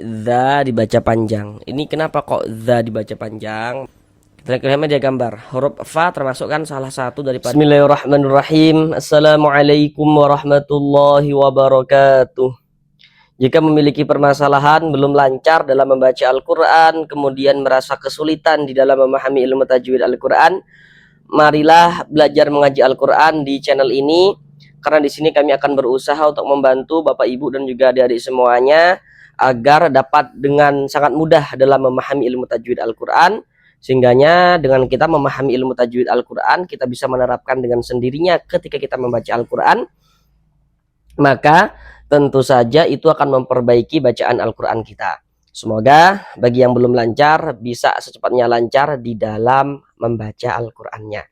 za dibaca panjang. Ini kenapa kok za dibaca panjang? Kita lihat media gambar. Huruf fa termasuk kan salah satu daripada. Bismillahirrahmanirrahim. Assalamualaikum warahmatullahi wabarakatuh. Jika memiliki permasalahan belum lancar dalam membaca Al-Quran, kemudian merasa kesulitan di dalam memahami ilmu tajwid Al-Quran, marilah belajar mengaji Al-Quran di channel ini. Karena di sini kami akan berusaha untuk membantu Bapak Ibu dan juga adik-adik semuanya agar dapat dengan sangat mudah dalam memahami ilmu tajwid Al-Quran. Sehingganya dengan kita memahami ilmu tajwid Al-Quran, kita bisa menerapkan dengan sendirinya ketika kita membaca Al-Quran. Maka tentu saja itu akan memperbaiki bacaan Al-Quran kita. Semoga bagi yang belum lancar bisa secepatnya lancar di dalam membaca Al-Qurannya.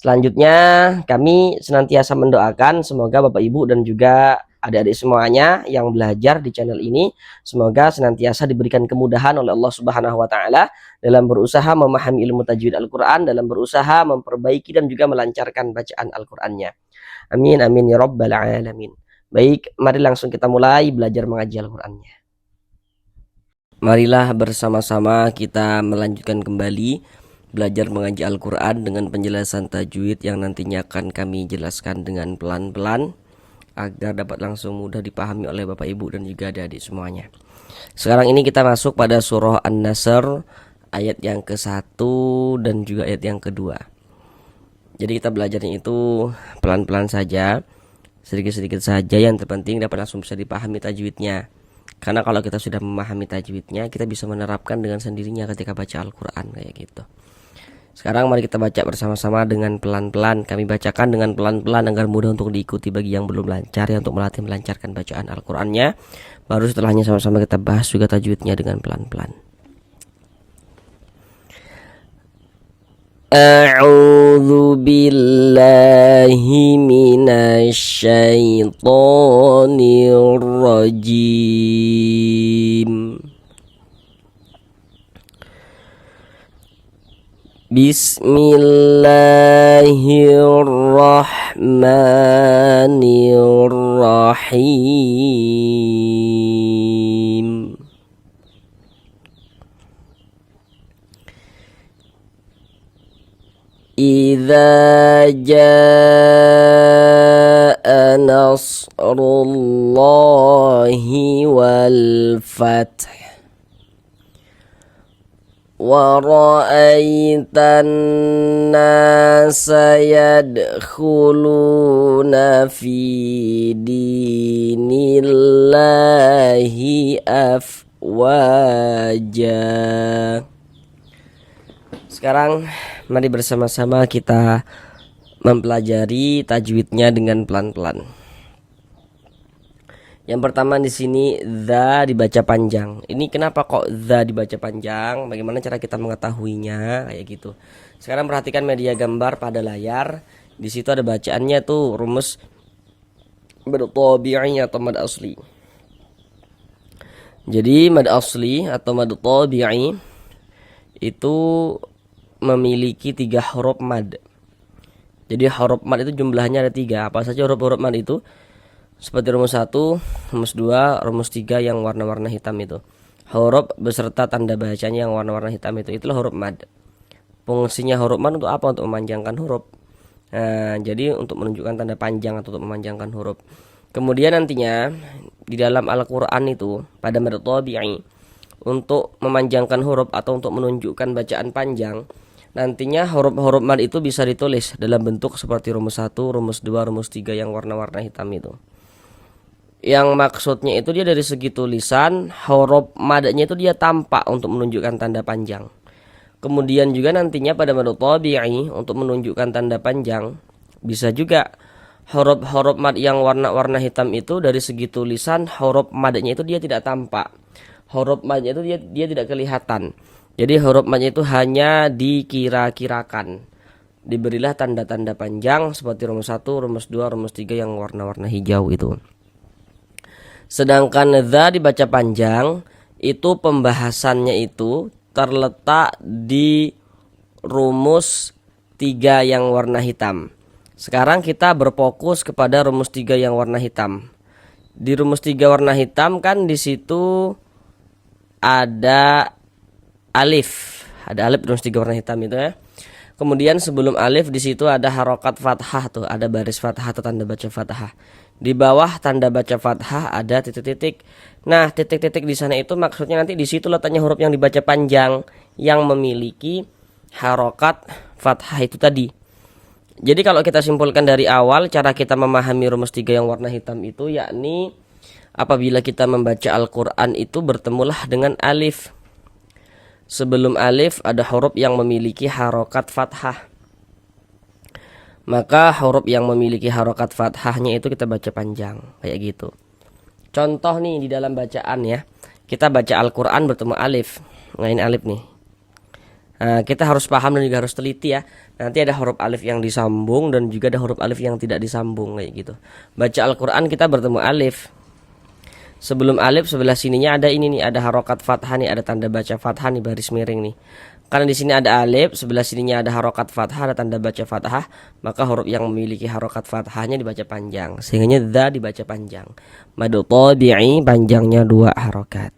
Selanjutnya kami senantiasa mendoakan semoga Bapak Ibu dan juga adik-adik semuanya yang belajar di channel ini semoga senantiasa diberikan kemudahan oleh Allah Subhanahu wa taala dalam berusaha memahami ilmu tajwid Al-Qur'an, dalam berusaha memperbaiki dan juga melancarkan bacaan Al-Qur'annya. Amin amin ya rabbal alamin. Baik, mari langsung kita mulai belajar mengaji Al-Qur'annya. Marilah bersama-sama kita melanjutkan kembali belajar mengaji Al-Quran dengan penjelasan tajwid yang nantinya akan kami jelaskan dengan pelan-pelan agar dapat langsung mudah dipahami oleh Bapak Ibu dan juga adik-adik semuanya. Sekarang ini kita masuk pada surah An-Nasr ayat yang ke-1 dan juga ayat yang kedua. Jadi kita belajarnya itu pelan-pelan saja, sedikit-sedikit saja, yang terpenting dapat langsung bisa dipahami tajwidnya. Karena kalau kita sudah memahami tajwidnya, kita bisa menerapkan dengan sendirinya ketika baca Al-Quran kayak gitu. Sekarang mari kita baca bersama-sama dengan pelan-pelan. Kami bacakan dengan pelan-pelan agar mudah untuk diikuti bagi yang belum lancar ya, untuk melatih melancarkan bacaan Al-Qur'annya. Baru setelahnya sama-sama kita bahas juga tajwidnya dengan pelan-pelan. A'udzu billahi minasy syaithanir rajim. Bismillahirrahmanirrahim. Idza jaa nasrullahi wal fath wa ra'aitan nasa yadkhuluna fi dinillahi afwaja. Sekarang mari bersama-sama kita mempelajari tajwidnya dengan pelan-pelan. Yang pertama di sini za dibaca panjang. Ini kenapa kok za dibaca panjang? Bagaimana cara kita mengetahuinya? Kayak gitu. Sekarang perhatikan media gambar pada layar. Di situ ada bacaannya tuh rumus mad tabi'i atau mad asli. Jadi mad asli atau mad tabi'i itu memiliki 3 huruf mad. Jadi huruf mad itu jumlahnya ada 3. Apa saja huruf-huruf mad itu? Seperti rumus 1, rumus 2, rumus 3 yang warna-warna hitam itu. Huruf beserta tanda bacanya yang warna-warna hitam itu, itulah huruf mad. Fungsinya huruf mad untuk apa? Untuk memanjangkan huruf. Nah, jadi untuk menunjukkan tanda panjang atau untuk memanjangkan huruf. Kemudian nantinya di dalam Al-Qur'an itu pada mad tabi'i untuk memanjangkan huruf atau untuk menunjukkan bacaan panjang, nantinya huruf-huruf mad itu bisa ditulis dalam bentuk seperti rumus 1, rumus 2, rumus 3 yang warna-warna hitam itu. Yang maksudnya itu dia dari segi tulisan huruf madnya itu dia tampak untuk menunjukkan tanda panjang. Kemudian juga nantinya pada mad tabi'i untuk menunjukkan tanda panjang bisa juga huruf-huruf mad yang warna-warna hitam itu dari segi tulisan huruf madnya itu dia tidak tampak. Huruf madnya itu dia tidak kelihatan. Jadi huruf madnya itu hanya dikira-kirakan. Diberilah tanda-tanda panjang seperti rumus 1, rumus 2, rumus 3 yang warna-warna hijau itu. Sedangkan za dibaca panjang itu pembahasannya itu terletak di rumus 3 yang warna hitam. Sekarang kita berfokus kepada rumus 3 yang warna hitam. Di rumus 3 warna hitam kan di situ ada alif. Ada alif terus 3 warna hitam itu ya. Kemudian sebelum alif di situ ada harokat fathah tuh, ada baris fathah atau tanda baca fathah. Di bawah tanda baca fathah ada titik-titik. Nah, titik-titik di sana itu maksudnya nanti di situ letaknya huruf yang dibaca panjang yang memiliki harokat fathah itu tadi. Jadi kalau kita simpulkan dari awal, cara kita memahami rumus 3 yang warna hitam itu yakni apabila kita membaca Al-Quran itu bertemulah dengan alif. Sebelum alif ada huruf yang memiliki harokat fathah. Maka huruf yang memiliki harokat fathahnya itu kita baca panjang, kayak gitu. Contoh nih di dalam bacaan ya, kita baca Al-Quran bertemu alif. Nah ini alif nih. Nah, kita harus paham dan juga harus teliti ya. Nanti ada huruf alif yang disambung dan juga ada huruf alif yang tidak disambung, kayak gitu. Baca Al-Quran kita bertemu alif. Sebelum alif sebelah sininya ada ini nih, ada harokat fathah nih, ada tanda baca fathah nih, baris miring nih. Karena di sini ada alif, sebelah sininya ada harokat fathah, ada tanda baca fathah, maka huruf yang memiliki harokat fathahnya dibaca panjang, sehingga dza dibaca panjang. Mad tabi'i panjangnya 2 harokat.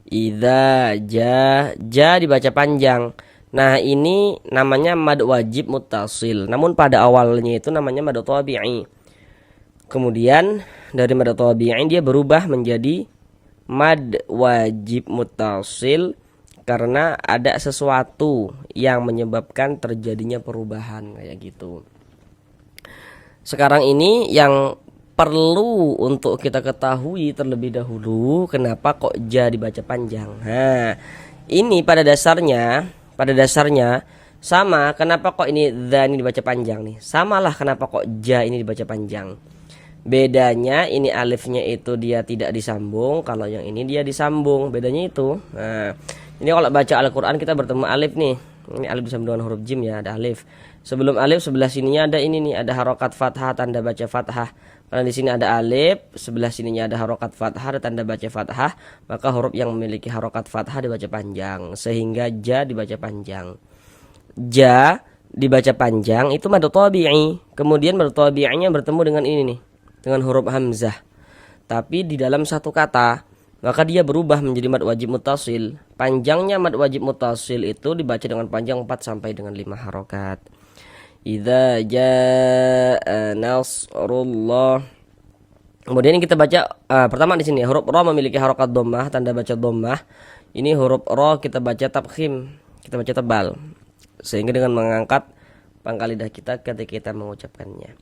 Idza ja dibaca panjang. Nah ini namanya mad wajib muttasil, namun pada awalnya itu namanya mad tabi'i. Kemudian dari mad tabi'i dia berubah menjadi mad wajib muttasil karena ada sesuatu yang menyebabkan terjadinya perubahan, kayak gitu. Sekarang ini yang perlu untuk kita ketahui terlebih dahulu, kenapa kok ja dibaca panjang. Nah, ini pada dasarnya sama, kenapa kok ini dza ini dibaca panjang nih. Samalah kenapa kok ja ini dibaca panjang. Bedanya ini alifnya itu dia tidak disambung, kalau yang ini dia disambung. Bedanya itu. Nah, ini kalau baca Al-Quran kita bertemu alif nih. Ini alif disambung dengan huruf jim ya, ada alif. Sebelum alif sebelah sininya ada ini nih, ada harokat fathah, tanda baca fathah. Karena di sini ada alif, sebelah sininya ada harokat fathah, ada tanda baca fathah, maka huruf yang memiliki harokat fathah dibaca panjang, sehingga ja dibaca panjang. Ja dibaca panjang itu mad tabi'i. Kemudian mad tabi'inya bertemu dengan ini nih, dengan huruf hamzah. Tapi di dalam satu kata, maka dia berubah menjadi mad wajib muttasil. Panjangnya mad wajib muttasil itu dibaca dengan panjang 4 sampai dengan 5 harokat. Idza jaa nasrullah. Kemudian kita baca pertama di sini huruf ra memiliki harokat dhammah, tanda baca dhammah. Ini huruf ra kita baca tafkhim, kita baca tebal. Sehingga dengan mengangkat pangkal lidah kita ketika kita mengucapkannya.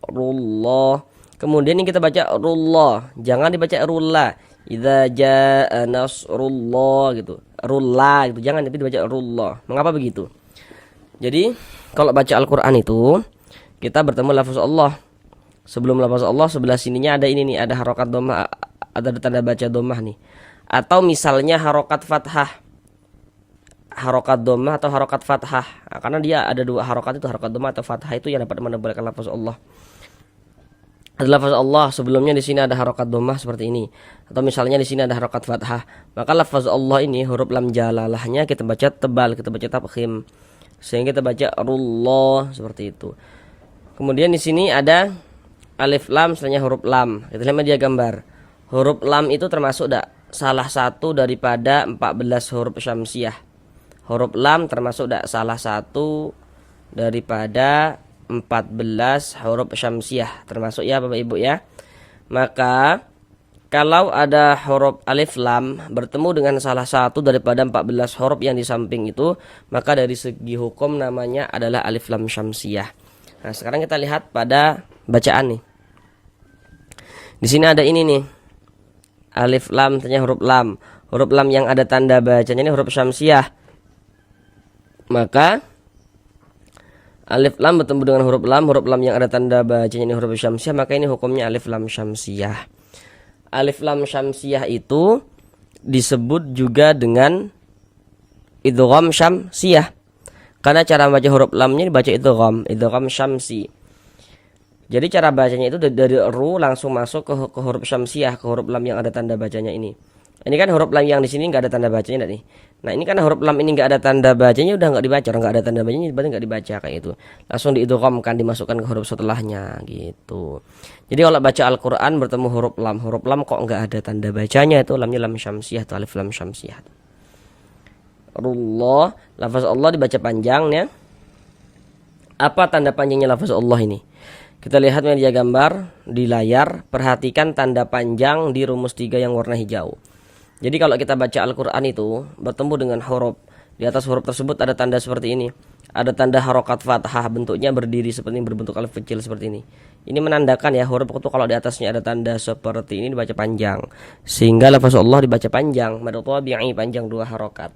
Rullah. Kemudian ini kita baca rullah, jangan dibaca rulla. Idza jaa nasrullah gitu. Rulla gitu, jangan, tapi dibaca rullah. Mengapa begitu? Jadi kalau baca Al-Quran itu kita bertemu lafaz Allah. Sebelum lafaz Allah sebelah sininya ada ini nih, ada harokat dhammah, ada tanda baca dhammah nih. Atau misalnya harokat fathah, harokat dhammah atau harokat fathah. Nah, karena dia ada 2 harokat itu, harokat dhammah atau fathah itu yang dapat menebalkan lafaz Allah. Ada lafaz Allah, sebelumnya di sini ada harokat dhammah seperti ini. Atau misalnya di sini ada harokat fathah, maka lafaz Allah ini huruf lam jalalahnya kita baca tebal, kita baca tafkhim. Sehingga kita baca rullah seperti itu. Kemudian di sini ada alif lam, setelahnya huruf lam. Kita lihat dia gambar. Huruf lam itu termasuk salah satu daripada 14 huruf syamsiah. Huruf lam termasuk salah satu daripada 14 huruf syamsiah, termasuk ya Bapak Ibu ya. Maka kalau ada huruf alif lam bertemu dengan salah satu daripada 14 huruf yang di samping itu, maka dari segi hukum namanya adalah alif lam syamsiah. Nah, sekarang kita lihat pada bacaan nih. Di sini ada ini nih. Alif lam, ternyata huruf lam. Huruf lam yang ada tanda bacanya ini huruf syamsiah. Maka alif lam bertemu dengan huruf lam yang ada tanda bacanya ini huruf syamsiah, maka ini hukumnya alif lam syamsiah. Alif lam syamsiah itu disebut juga dengan idgham syamsiah. Karena cara baca huruf lamnya dibaca idgham syamsi. Jadi cara bacanya itu dari ru langsung masuk ke huruf syamsiah, ke huruf lam yang ada tanda bacanya ini. Ini kan huruf lam yang di sini nggak ada tanda bacanya nih. Nah ini kan huruf lam ini nggak ada tanda bacanya, udah nggak dibaca. Orang nggak ada tanda bacanya berarti nggak dibaca kayak itu. Langsung diidghamkan, dimasukkan ke huruf setelahnya gitu. Jadi kalau baca Al-Quran bertemu huruf lam kok nggak ada tanda bacanya, itu lamnya lam syamsiyah atau alif lam syamsiyah. Allah, lafaz Allah dibaca panjang ya. Apa tanda panjangnya lafaz Allah ini? Kita lihat media gambar di layar. Perhatikan tanda panjang di rumus 3 yang warna hijau. Jadi kalau kita baca Al-Quran itu bertemu dengan huruf, di atas huruf tersebut ada tanda seperti ini. Ada tanda harokat fathah, bentuknya berdiri seperti ini, berbentuk alif kecil seperti ini. Ini menandakan ya huruf itu kalau di atasnya ada tanda seperti ini dibaca panjang. Sehingga lafaz Allah dibaca panjang, mad tabi'i, panjang 2 harokat.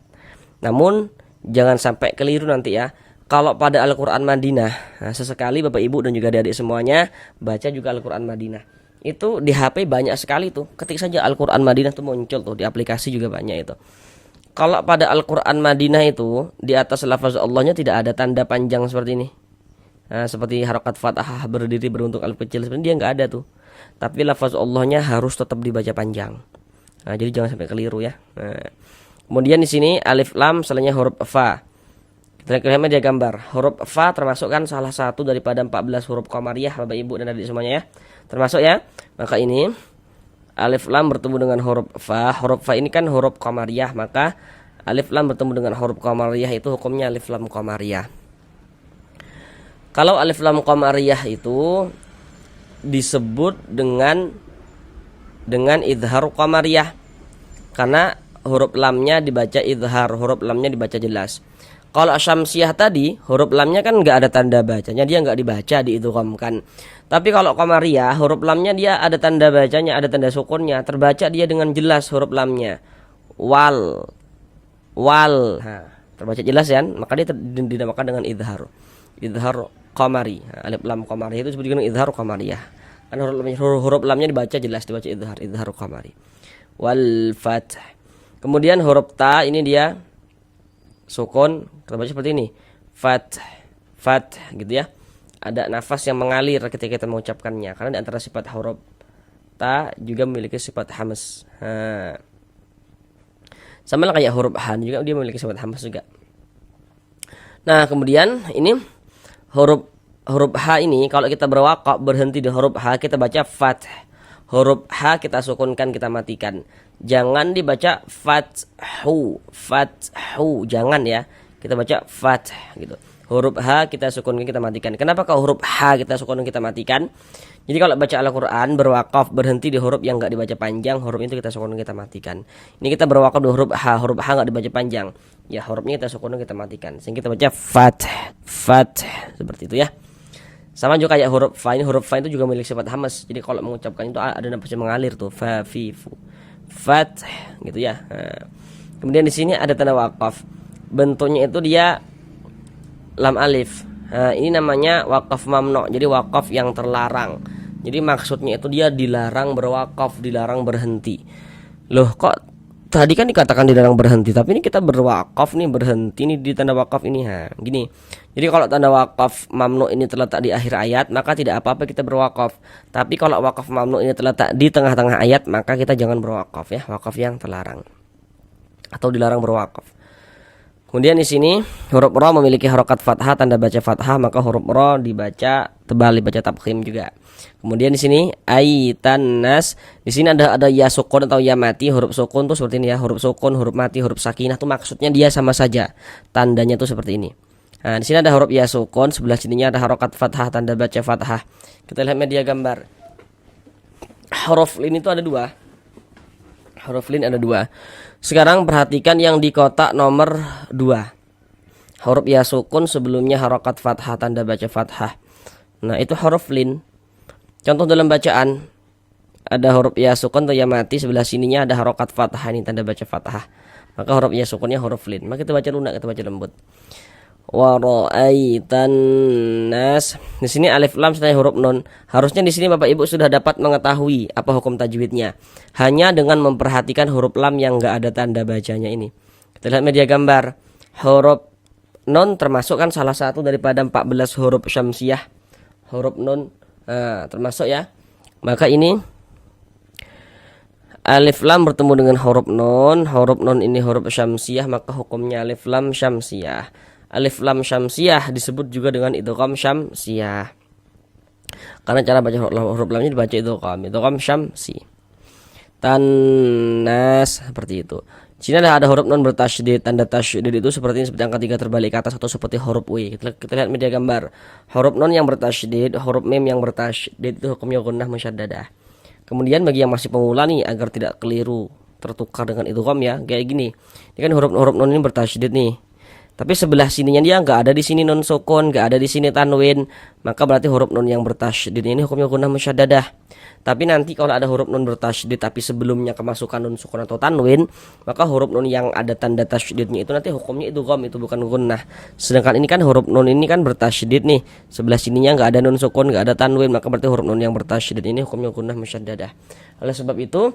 Namun jangan sampai keliru nanti ya. Kalau pada Al-Quran Madinah, nah, sesekali Bapak Ibu dan juga adik-adik semuanya baca juga Al-Quran Madinah. Itu di HP banyak sekali tuh. Ketik saja Al-Quran Madinah tuh muncul tuh, di aplikasi juga banyak itu. Kalau pada Al-Quran Madinah itu di atas lafaz Allahnya tidak ada tanda panjang seperti ini. Nah, seperti harokat fathah berdiri berbentuk alif kecil seperti ini, dia nggak ada tuh. Tapi lafaz Allahnya harus tetap dibaca panjang. Nah, jadi jangan sampai keliru ya. Nah, kemudian di sini alif lam setelahnya huruf fa. Kita lihat dia gambar. Huruf fa termasuk kan salah satu daripada 14 huruf qamariyah Bapak Ibu dan adik semuanya ya. Termasuk ya. Maka ini alif lam bertemu dengan huruf fa. Huruf fa ini kan huruf qamariyah, maka alif lam bertemu dengan huruf qamariyah itu hukumnya alif lam qamariyah. Kalau alif lam qamariyah itu disebut dengan idhar qamariyah karena huruf lamnya dibaca idhar, huruf lamnya dibaca jelas. Kalau syamsiyah tadi huruf lamnya kan nggak ada tanda bacanya, dia nggak dibaca, diidghamkan. Tapi kalau qamariyah huruf lamnya dia ada tanda bacanya, ada tanda sukunnya, terbaca dia dengan jelas huruf lamnya. Wal, nah, terbaca jelas ya, maka dia dinamakan dengan idhar qamari. Nah, alif lam qamari itu disebut dengan idhar qamariyah. Kan huruf lamnya dibaca jelas, dibaca idhar qamari. Wal fath. Kemudian huruf ta ini dia sukun, terbaca seperti ini. Fath gitu ya. Ada nafas yang mengalir ketika kita mengucapkannya, karena di antara sifat huruf ta juga memiliki sifat hams. Sama lah kayak huruf han juga dia memiliki sifat hams juga. Nah, kemudian ini huruf H ini kalau kita berwaqaf berhenti di huruf H kita baca fath. Huruf H kita sukunkan, kita matikan. Jangan dibaca fathu, jangan ya. Kita baca fath gitu. Huruf H kita sukunkan, kita matikan. Kenapa kalau huruf H kita sukunkan, kita matikan? Jadi kalau baca Al-Quran berwaqaf berhenti di huruf yang enggak dibaca panjang, huruf itu kita sukunkan, kita matikan. Ini kita berwaqaf di huruf H enggak dibaca panjang. Ya hurufnya kita sukunkan, kita matikan. Sehingga kita baca fath seperti itu ya. Sama juga kayak huruf fa, ini huruf fa itu juga memiliki sifat hamas. Jadi kalau mengucapkan itu ada nafas yang mengalir tuh, fa fi fu. Fath gitu ya. Nah, kemudian di sini ada tanda waqaf. Bentuknya itu dia lam alif. Nah, ini namanya waqaf mamnu. Jadi waqaf yang terlarang. Jadi maksudnya itu dia dilarang berwaqaf, dilarang berhenti. Loh, kok tadi kan dikatakan dilarang berhenti, tapi ini kita berwaqaf nih, berhenti nih di tanda waqaf ini. Nah, gini. Jadi kalau tanda waqaf mamnu ini terletak di akhir ayat, maka tidak apa-apa kita berwaqaf. Tapi kalau waqaf mamnu ini terletak di tengah-tengah ayat, maka kita jangan berwaqaf ya, waqaf yang terlarang atau dilarang berwaqaf. Kemudian di sini huruf ra memiliki harokat fathah, tanda baca fathah, maka huruf ra dibaca tebal, dibaca tabkhim juga. Kemudian di sini aitan nas, di sini ada ya sukun atau ya mati. Huruf sukun tuh seperti ini ya, huruf sukun, huruf mati, huruf sakinah tuh maksudnya dia sama saja. Tandanya tuh seperti ini. Nah, di sini ada huruf ya sukun, sebelah sininya ada harokat fathah, tanda baca fathah. Kita lihat media gambar. Huruf lin itu ada dua. Huruf lin ada dua. Sekarang perhatikan yang di kotak nomor 2. Huruf ya sukun sebelumnya harokat fathah, tanda baca fathah. Nah, itu huruf lin. Contoh dalam bacaan ada huruf ya sukun atau ya mati, sebelah sininya ada harokat fathah, ini tanda baca fathah. Maka huruf ya sukunnya huruf lin. Maka kita baca lunak, kita baca lembut. Wa ra'aitan nas. Di sini alif lam setelah huruf nun. Harusnya di sini Bapak Ibu sudah dapat mengetahui apa hukum tajwidnya. Hanya dengan memperhatikan huruf lam yang enggak ada tanda bacanya ini. Kita lihat media gambar. Huruf nun termasuk kan salah satu daripada 14 huruf syamsiyah. Huruf nun termasuk ya. Maka ini alif lam bertemu dengan huruf non ini huruf syamsiyah, maka hukumnya alif lam syamsiyah. Alif lam syamsiyah disebut juga dengan idgham syamsiyah. Karena cara baca huruf lamnya dibaca idgham syamsi. Tanas seperti itu. Di sini ada huruf non bertasydid. Tanda tasydid itu seperti ini, seperti angka 3 terbalik ke atas atau seperti huruf W. Kita lihat media gambar. Huruf non yang bertasydid, huruf mim yang bertasydid itu hukumnya gunnah musyaddadah. Kemudian bagi yang masih pemula nih, agar tidak keliru tertukar dengan idgham ya, kayak gini. Ini kan huruf non ini bertasydid nih. Tapi sebelah sininya dia nggak ada di sini nun sukun, nggak ada di sini tanwin, maka berarti huruf nun yang bertasydid ini hukumnya gunnah musyaddadah. Tapi nanti kalau ada huruf nun bertasydid tapi sebelumnya kemasukan nun sukun atau tanwin, maka huruf nun yang ada tanda tasydidnya itu nanti hukumnya idgham, itu bukan gunnah. Sedangkan ini kan huruf nun ini kan bertasydid nih, sebelah sininya nggak ada nun sukun, nggak ada tanwin, maka berarti huruf nun yang bertasydid ini hukumnya gunnah musyaddadah. Oleh sebab itu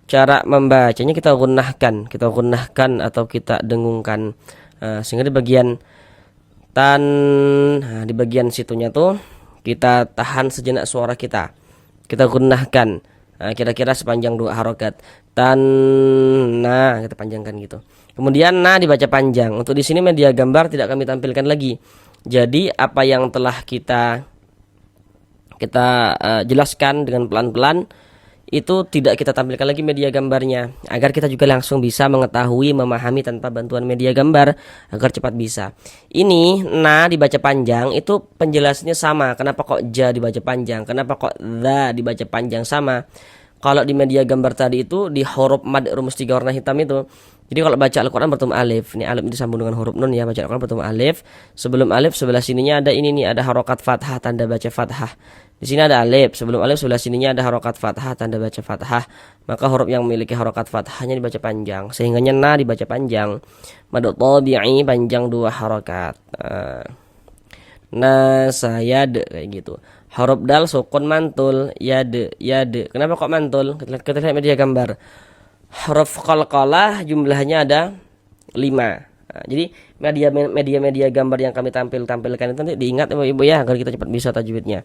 cara membacanya kita gunnahkan atau kita dengungkan. Sehingga di bagian di bagian situnya tuh kita tahan sejenak suara kita gunnahkan, kira-kira sepanjang 2 harokat. Kita panjangkan gitu. Kemudian dibaca panjang. Untuk di sini media gambar tidak kami tampilkan lagi. Jadi apa yang telah kita jelaskan dengan pelan-pelan itu tidak kita tampilkan lagi media gambarnya, agar kita juga langsung bisa mengetahui, memahami tanpa bantuan media gambar, agar cepat bisa. Ini dibaca panjang itu penjelasannya sama. Kenapa kok ja dibaca panjang, kenapa kok dha dibaca panjang, sama. Kalau di media gambar tadi itu di huruf mad rumus 3 warna hitam itu. Jadi kalau baca Al-Quran bertemu alif, ini alif disambung dengan huruf nun ya, baca Al-Quran bertemu alif. Sebelum alif sebelah sininya ada ini nih, ada harokat fathah, tanda baca fathah. Di sini ada alif, sebelum alif sebelah sininya ada harokat fathah, tanda baca fathah. Maka huruf yang memiliki harokat fathahnya dibaca panjang, sehingga dibaca panjang. Mad tabi'i panjang 2 harokat. Sayad kayak gitu. Huruf dal sukun mantul, yad. Kenapa kok mantul? Kita lihat media gambar. Huruf qalqalah jumlahnya ada 5. Jadi media gambar yang kami tampilkan itu nanti diingat Ibu ya, agar kita cepat bisa tajwidnya.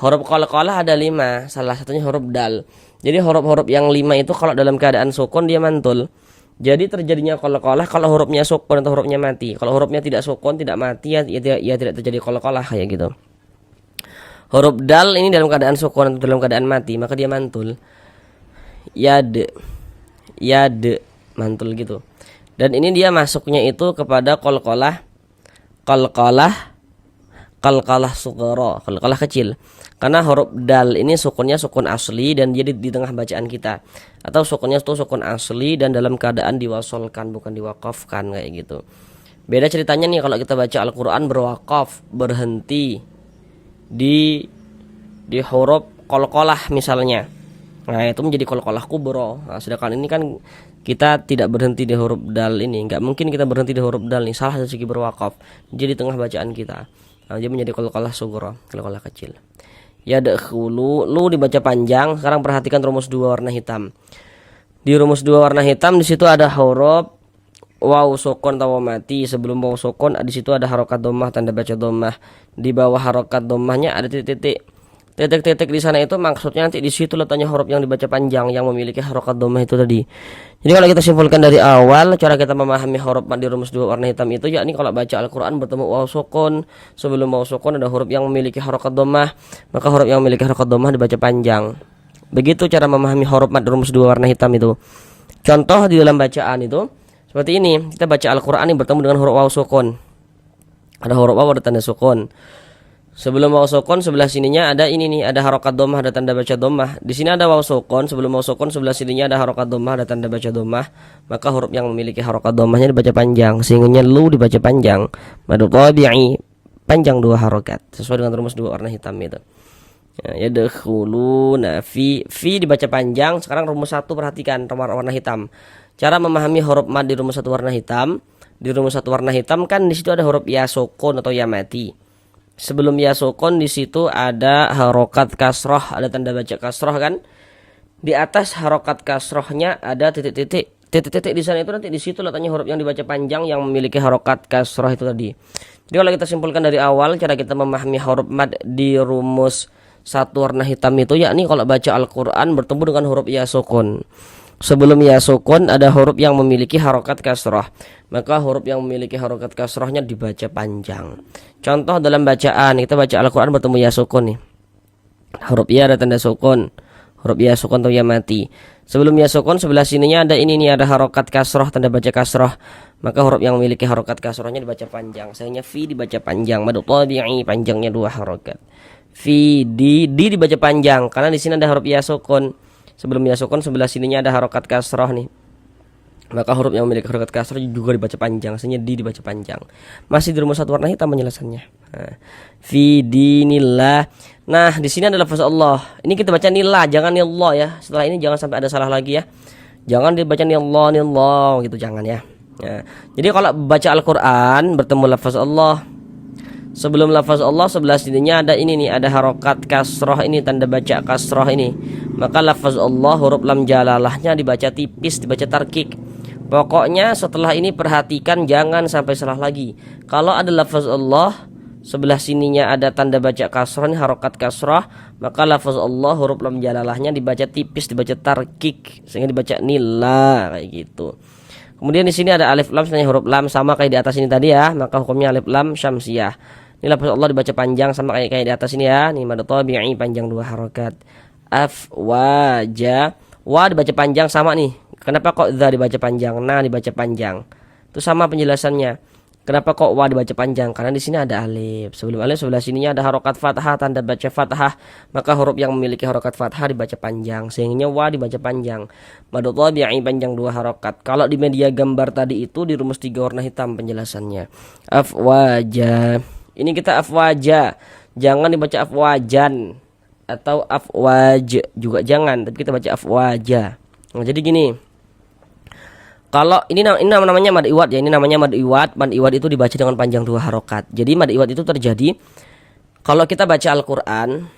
Huruf qalqalah ada 5, salah satunya huruf dal. Jadi huruf-huruf yang 5 itu kalau dalam keadaan sukun dia mantul. Jadi terjadinya qalqalah kalau hurufnya sukun atau hurufnya mati. Kalau hurufnya tidak sukun, tidak mati ya tidak terjadi qalqalah kayak gitu. Huruf dal ini dalam keadaan sukun atau dalam keadaan mati, maka dia mantul. Yad mantul gitu. Dan ini dia masuknya itu kepada qalqalah sughra, qalqalah kecil. Karena huruf dal ini sukunnya sukun asli dan dia di tengah bacaan kita. Atau sukunnya itu sukun asli dan dalam keadaan diwasolkan, bukan diwaqafkan kayak gitu. Beda ceritanya nih kalau kita baca Al-Quran berwaqaf, berhenti di huruf qalqalah misalnya. Nah itu menjadi qalqalah kubra. Sedangkan ini kan kita tidak berhenti di huruf dal ini. Nggak mungkin kita berhenti di huruf dal nih, salah dari segi berwaqaf. Jadi tengah bacaan kita. Dia menjadi qalqalah sughra, qalqalah kecil. Yadkhulu, lu dibaca panjang. Sekarang perhatikan rumus 2 warna hitam. Di rumus 2 warna hitam di situ ada huruf waw sukun atau mati. Sebelum waw sukun di situ ada harokat dhammah, tanda baca dhammah. Di bawah harokat dhammahnya ada titik-titik. Titik-titik di sana itu maksudnya nanti di situ letaknya huruf yang dibaca panjang yang memiliki harokat dhammah itu tadi. Jadi kalau kita simpulkan dari awal, cara kita memahami huruf di rumus 2 warna hitam itu yakni kalau baca Al-Quran bertemu waw sukun, sebelum waw sukun ada huruf yang memiliki harokat dhammah, maka huruf yang memiliki harokat dhammah dibaca panjang. Begitu cara memahami huruf di rumus 2 warna hitam itu. Contoh di dalam bacaan itu seperti ini, kita baca Al-Quran ini bertemu dengan huruf waw sukun. Ada huruf waw, ada tanda sukun. Sebelum waw sukun sebelah sininya ada ini nih, ada harokat dhammah, ada tanda baca dhammah. Di sini ada waw sukun, sebelum waw sukun sebelah sininya ada harokat dhammah, ada tanda baca dhammah. Maka huruf yang memiliki harokat dhammahnya dibaca panjang, sehingga lu dibaca panjang. Mad tabi'i panjang 2 harokat sesuai dengan rumus 2 warna hitam itu. Yadkhuluna fi dibaca panjang. Sekarang rumus 1 perhatikan, warna hitam. Cara memahami huruf mad di rumus 1 warna hitam. Di rumus 1 warna hitam kan di situ ada huruf ya sukun atau ya mati. Sebelum ya sukun di situ ada harokat kasroh, ada tanda baca kasroh kan. Di atas harokat kasrohnya ada titik-titik. Titik-titik di sana itu nanti di situ letaknya huruf yang dibaca panjang yang memiliki harokat kasroh itu tadi. Jadi kalau kita simpulkan dari awal, cara kita memahami huruf mad di rumus 1 warna hitam itu yakni kalau baca Al-Quran bertemu dengan huruf ya sukun. sebelum ya sukun ada huruf yang memiliki harokat kasroh, maka huruf yang memiliki harokat kasrohnya dibaca panjang. Contoh dalam bacaan, kita baca Al-Quran bertemu ya sukun nih, huruf ya ada tanda sukun, huruf ya sukun atau ya mati. Sebelum ya sukun sebelah sininya ada ini nih, ada harokat kasroh, tanda baca kasroh, maka huruf yang memiliki harokat kasrohnya dibaca panjang. Misalnya fi dibaca panjang, madu tabi'i panjangnya 2 harokat. Fi di dibaca panjang karena di sini ada huruf ya sukun. Sebelum ya sukun sebelah sininya ada harokat kasroh nih, maka huruf yang memiliki harokat kasroh juga dibaca panjang. Misalnya di dibaca panjang. Masih di rumus 1 warna hitam penjelasannya. Fi dinillah. Nah, di sini ada lafaz Allah. Ini kita baca nillah, jangan nillah ya. Setelah ini jangan sampai ada salah lagi ya. Jangan dibaca nillah gitu, jangan ya. Jadi kalau baca Al-Qur'an bertemu lafaz Allah, sebelum lafaz Allah sebelah sininya ada ini nih, ada harokat kasroh ini, tanda baca kasroh ini. Maka lafaz Allah huruf lam jalalahnya dibaca tipis, dibaca tarkik. Pokoknya setelah ini perhatikan jangan sampai salah lagi. Kalau ada lafaz Allah sebelah sininya ada tanda baca kasroh ini, harokat kasroh, maka lafaz Allah huruf lam jalalahnya dibaca tipis, dibaca tarkik, sehingga dibaca nillah kayak gitu. Kemudian di sini ada alif lam, sebenarnya huruf lam sama kayak di atas ini tadi ya, maka hukumnya alif lam syamsiyah. Ini lafaz Allah dibaca panjang sama kayak di atas ini ya. Ini mad tabi'i panjang 2 harokat. Afwaja, wa dibaca panjang sama nih. Kenapa kok dza dibaca panjang, na dibaca panjang? Itu sama penjelasannya. Kenapa kok wa dibaca panjang? Karena di sini ada alif. Sebelum alif sebelah sininya ada harokat fathah, tanda baca fathah, maka huruf yang memiliki harokat fathah dibaca panjang, sehingga wa dibaca panjang. Mad tabi'i panjang 2 harokat. Kalau di media gambar tadi itu di rumus 3 warna hitam penjelasannya. Afwaja. Ini kita afwaja. Jangan dibaca afwajan atau afwaj juga jangan, tapi kita baca afwaja. Nah, jadi gini. Kalau ini namanya mad iwad ya, ini namanya mad iwad. Mad iwad itu dibaca dengan panjang 2 harokat. Jadi mad iwad itu terjadi kalau kita baca Al-Qur'an,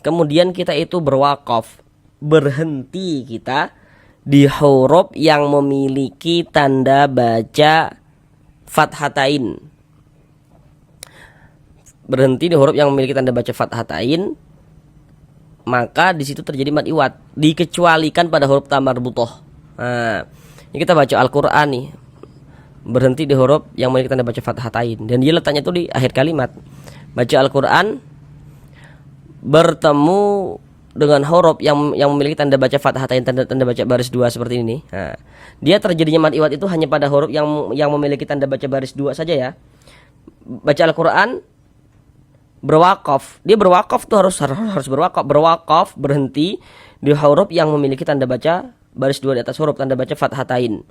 kemudian kita itu berwaqaf, berhenti kita di huruf yang memiliki tanda baca fathatain. Berhenti di huruf yang memiliki tanda baca fathatain, maka di situ terjadi mad iwad, dikecualikan pada huruf ta marbuthah. Nah, ini kita baca Al-Qur'an nih, berhenti di huruf yang memiliki tanda baca fathatain, dan dia letaknya itu di akhir kalimat. Baca Al-Qur'an bertemu dengan huruf yang memiliki tanda baca fathatain, tanda baca baris 2 seperti ini. Nah, dia terjadinya mad iwad itu hanya pada huruf yang memiliki tanda baca baris 2 saja ya. Baca Al-Qur'an berwakaf, dia berwakaf tuh harus berwakaf, berhenti di huruf yang memiliki tanda baca baris 2 di atas huruf tanda baca fathatain.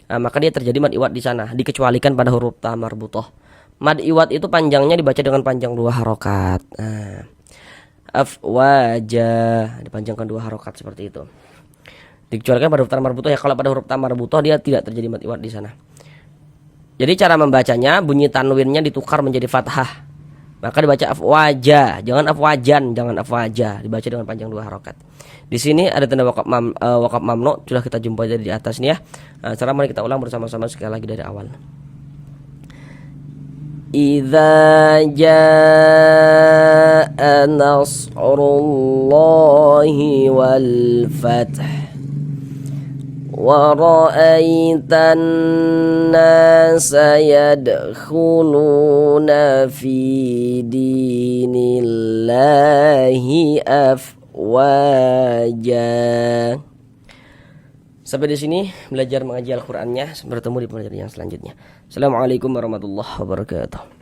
Nah, maka dia terjadi mad iwad di sana, dikecualikan pada huruf ta marbuthah. Mad iwad itu panjangnya dibaca dengan panjang 2 harokat. Nah, afwaja dipanjangkan 2 harokat seperti itu. Dikecualikan pada huruf ta marbuthah ya. Kalau pada huruf ta marbuthah dia tidak terjadi mad iwad di sana. Jadi cara membacanya, bunyi tanwinnya ditukar menjadi fathah. Maka dibaca afwaja, jangan afwajan, jangan afwaja, dibaca dengan panjang 2 harokat. Di sini ada tanda waqaf mamnu, sudah kita jumpai dari di atas nih ya. Sekarang mari kita ulang bersama-sama sekali lagi dari awal. Idza jaa nasrullahi wal fath wa ra'aitan nasa yadkhuluna fi dinillahi afwaja. Sampai di sini belajar mengaji Al-Qur'annya. Bertemu di pelajaran yang selanjutnya. Assalamualaikum warahmatullahi wabarakatuh.